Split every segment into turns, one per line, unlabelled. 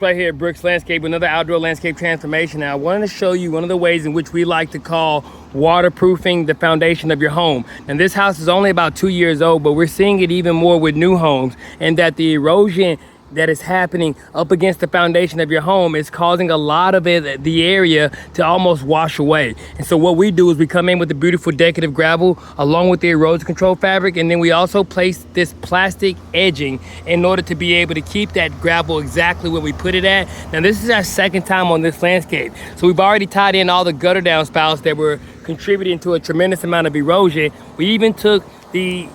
Right here at Brooks Landscape, another outdoor landscape transformation. Now I wanted to show you one of the ways in which we like to call waterproofing the foundation of your home. Now this house is only about 2 years old, but we're seeing it even more with new homes, and that the erosion that is happening up against the foundation of your home is causing a lot of the area to almost wash away. And so what we do is we come in with the beautiful decorative gravel along with the erosion control fabric, and then we also place this plastic edging in order to be able to keep that gravel exactly where we put it at. Now this is our second time on this landscape, so we've already tied in all the gutter downspouts that were contributing to a tremendous amount of erosion. We even took the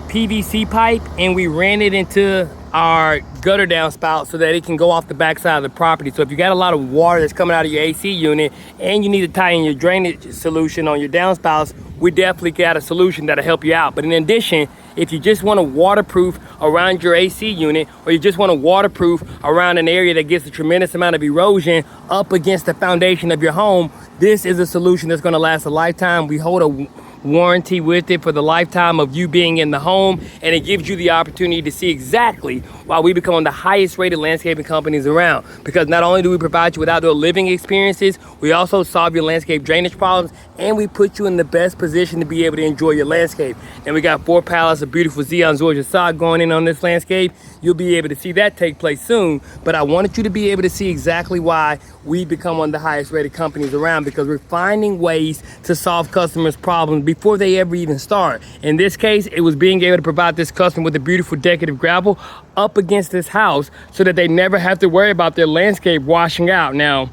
PVC pipe and we ran it into our gutter downspout so that it can go off the backside of the property. So if you got a lot of water that's coming out of your AC unit and you need to tie in your drainage solution on your downspouts, we definitely got a solution that'll help you out. But in addition, if you just want to waterproof around your AC unit, or you just want to waterproof around an area that gets a tremendous amount of erosion up against the foundation of your home, this is a solution that's going to last a lifetime. We hold a warranty with it for the lifetime of you being in the home, and it gives you the opportunity to see exactly why we become one of the highest rated landscaping companies around. Because not only do we provide you with outdoor living experiences, we also solve your landscape drainage problems, and we put you in the best position to be able to enjoy your landscape. And we got 4 pallets of beautiful Zeon Georgia sod going in on this landscape. You'll be able to see that take place soon, but I wanted you to be able to see exactly why we become one of the highest rated companies around, because we're finding ways to solve customers' problems before they ever even start. In this case, it was being able to provide this customer with a beautiful decorative gravel up against this house so that they never have to worry about their landscape washing out. Now,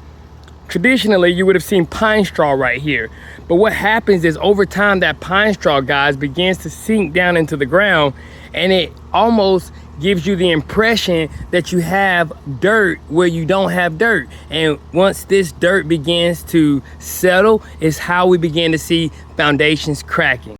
traditionally, you would have seen pine straw right here. But what happens is over time, that pine straw, guys, begins to sink down into the ground, and it almost gives you the impression that you have dirt where you don't have dirt. And once this dirt begins to settle, is how we begin to see foundations cracking.